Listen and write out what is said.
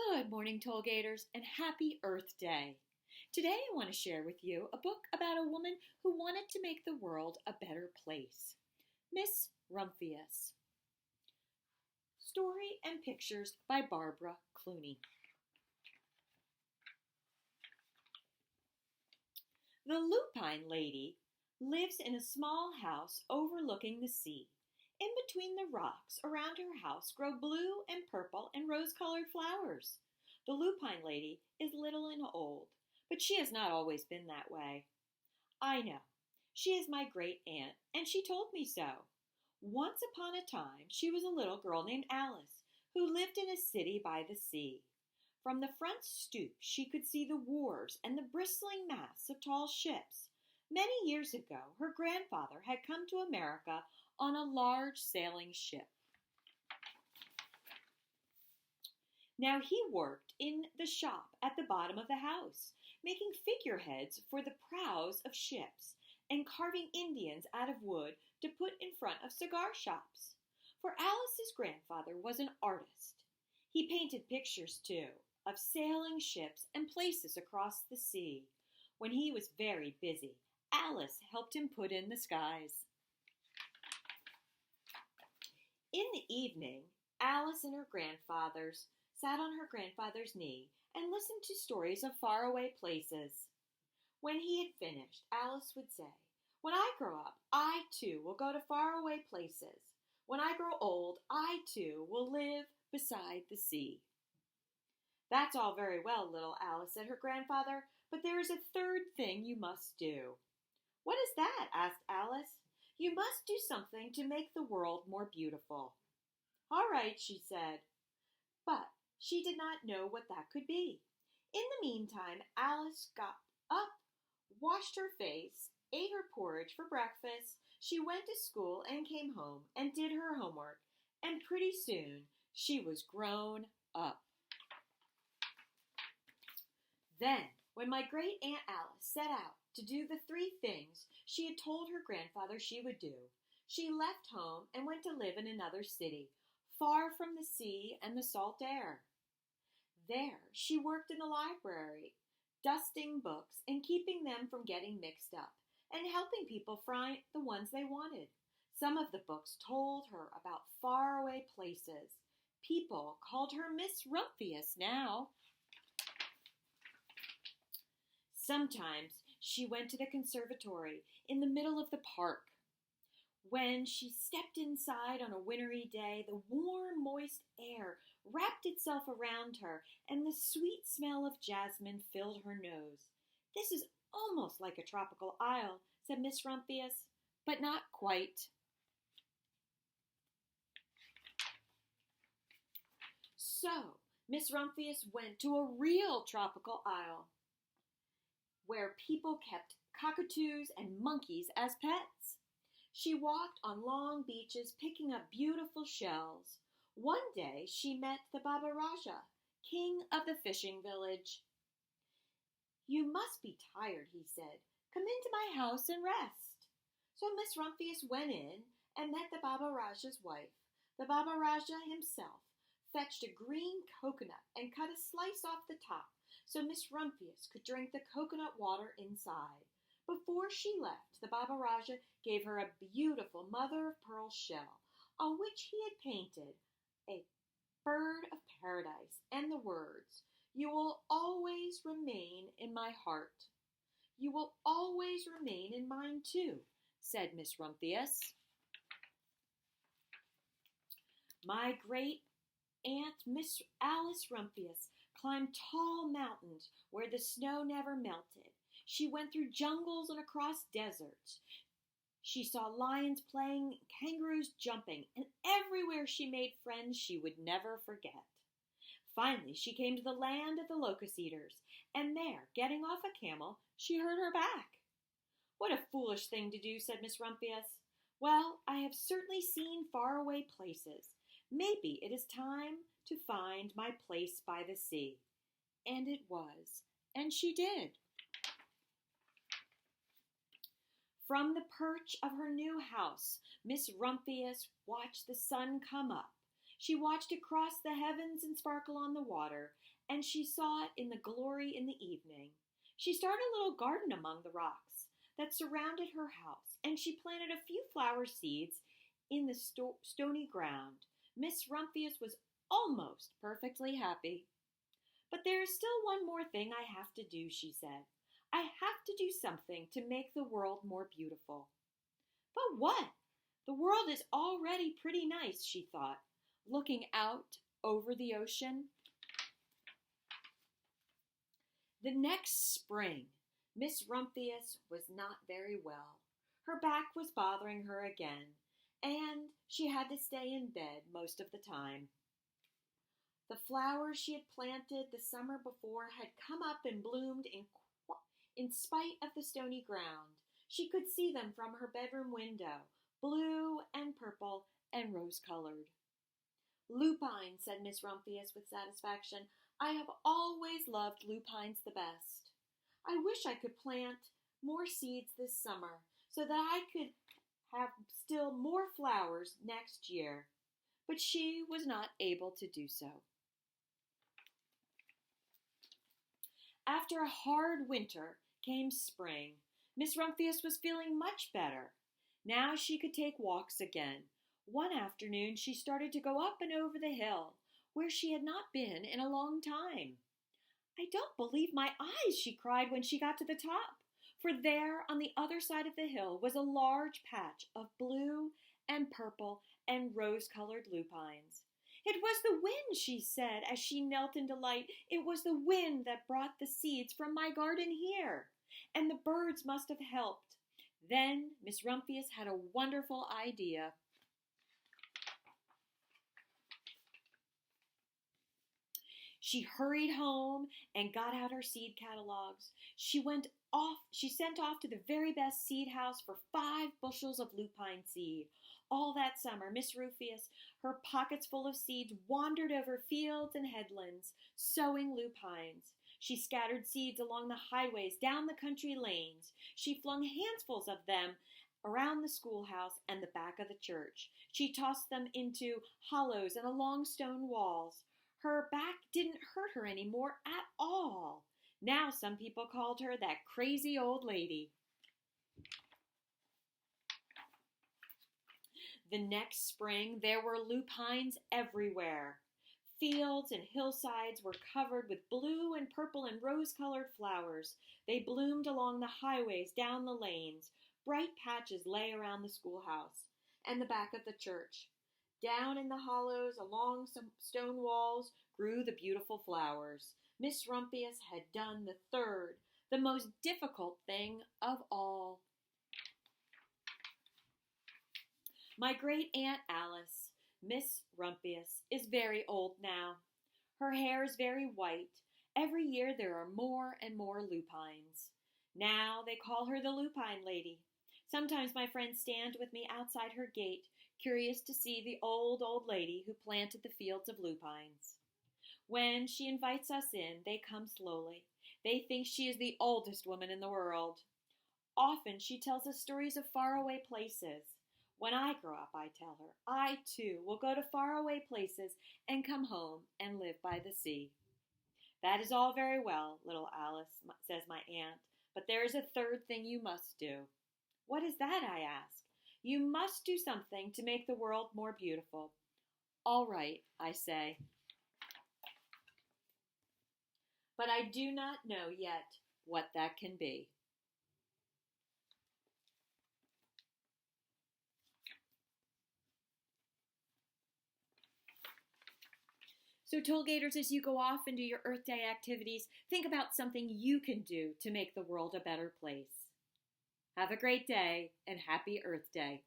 Good morning, Tollgaters, and happy Earth Day. Today I want to share with you a book about a woman who wanted to make the world a better place. Miss Rumphius. Story and pictures by Barbara Clooney. The Lupine Lady lives in a small house overlooking the sea. In between the rocks around her house grow blue and purple and rose-colored flowers. The Lupine Lady is little and old, but she has not always been that way. I know. She is my great aunt, and she told me so. Once upon a time, she was a little girl named Alice, who lived in a city by the sea. From the front stoop, she could see the wharves and the bristling masts of tall ships. Many years ago, her grandfather had come to America on a large sailing ship. Now he worked in the shop at the bottom of the house, making figureheads for the prows of ships and carving Indians out of wood to put in front of cigar shops. For Alice's grandfather was an artist. He painted pictures, too, of sailing ships and places across the sea. When he was very busy, Alice helped him put in the skies. In the evening, Alice and her grandfathers sat on her grandfather's knee and listened to stories of faraway places. When he had finished, Alice would say, "When I grow up, I too will go to faraway places. When I grow old, I too will live beside the sea." "That's all very well, little Alice," said her grandfather, "but there is a third thing you must do." "What is that?" asked Alice. "You must do something to make the world more beautiful." "All right," she said. But she did not know what that could be. In the meantime, Alice got up, washed her face, ate her porridge for breakfast. She went to school and came home and did her homework, and pretty soon she was grown up. Then, when my great Aunt Alice set out to do the 3 things she had told her grandfather she would do, she left home and went to live in another city, far from the sea and the salt air. There, she worked in the library, dusting books and keeping them from getting mixed up, and helping people find the ones they wanted. Some of the books told her about faraway places. People called her Miss Rumphius now. Sometimes she went to the conservatory in the middle of the park. When she stepped inside on a wintry day, the warm, moist air wrapped itself around her, and the sweet smell of jasmine filled her nose. "This is almost like a tropical isle," said Miss Rumphius, "but not quite." So Miss Rumphius went to a real tropical isle, where people kept cockatoos and monkeys as pets. She walked on long beaches picking up beautiful shells. One day she met the Baba Raja, king of the fishing village. "You must be tired," he said. "Come into my house and rest." So Miss Rumphius went in and met the Baba Raja's wife. The Baba Raja himself fetched a green coconut and cut a slice off the top, so Miss Rumphius could drink the coconut water inside. Before she left, the Baba Raja gave her a beautiful mother-of-pearl shell, on which he had painted a bird of paradise and the words, "You will always remain in my heart." "You will always remain in mine too," said Miss Rumphius. My great Aunt Miss Alice Rumphius climbed tall mountains where the snow never melted. She went through jungles and across deserts. She saw lions playing, kangaroos jumping, and everywhere she made friends she would never forget. Finally, she came to the land of the locust eaters, and there, getting off a camel, she hurt her back. "What a foolish thing to do," said Miss Rumphius. "Well, I have certainly seen faraway places. Maybe it is time to find my place by the sea." And it was, and she did. From the perch of her new house, Miss Rumphius watched the sun come up. She watched it cross the heavens and sparkle on the water, and she saw it in the glory in the evening. She started a little garden among the rocks that surrounded her house, and she planted a few flower seeds in the stony ground. Miss Rumphius was almost perfectly happy. "But there is still one more thing I have to do," she said. "I have to do something to make the world more beautiful." "But what? The world is already pretty nice," she thought, looking out over the ocean. The next spring, Miss Rumphius was not very well. Her back was bothering her again, and she had to stay in bed most of the time. The flowers she had planted the summer before had come up and bloomed in spite of the stony ground. She could see them from her bedroom window, blue and purple and rose-colored. "Lupine," said Miss Rumphius with satisfaction. "I have always loved lupines the best. I wish I could plant more seeds this summer so that I could have still more flowers next year." But she was not able to do so. After a hard winter came spring. Miss Rumphius was feeling much better. Now she could take walks again. One afternoon she started to go up and over the hill, where she had not been in a long time. "I don't believe my eyes," she cried when she got to the top, for there on the other side of the hill was a large patch of blue and purple and rose-colored lupines. "It was the wind," she said as she knelt in delight. "It was the wind that brought the seeds from my garden here, and the birds must have helped." Then Miss Rumphius had a wonderful idea. She hurried home and got out her seed catalogs. She sent off to the very best seed house for 5 bushels of lupine seed. All that summer, Miss Rumphius, her pockets full of seeds, wandered over fields and headlands, sowing lupines. She scattered seeds along the highways, down the country lanes. She flung handfuls of them around the schoolhouse and the back of the church. She tossed them into hollows and along stone walls. Her back didn't hurt her anymore at all. Now some people called her that crazy old lady. The next spring, there were lupines everywhere. Fields and hillsides were covered with blue and purple and rose-colored flowers. They bloomed along the highways, down the lanes. Bright patches lay around the schoolhouse and the back of the church. Down in the hollows, along some stone walls, grew the beautiful flowers. Miss Rumphius had done the third, the most difficult thing of all. My great-aunt Alice, Miss Rumphius, is very old now. Her hair is very white. Every year there are more and more lupines. Now they call her the Lupine Lady. Sometimes my friends stand with me outside her gate, curious to see the old lady who planted the fields of lupines. When she invites us in, they come slowly. They think she is the oldest woman in the world. Often she tells us stories of faraway places. When I grow up, I tell her, I too will go to faraway places and come home and live by the sea. "That is all very well, little Alice," says my aunt, "but there is a third thing you must do." "What is that?" I ask. "You must do something to make the world more beautiful." "All right," I say. But I do not know yet what that can be. So Tollgaters, as you go off and do your Earth Day activities, think about something you can do to make the world a better place. Have a great day and happy Earth Day.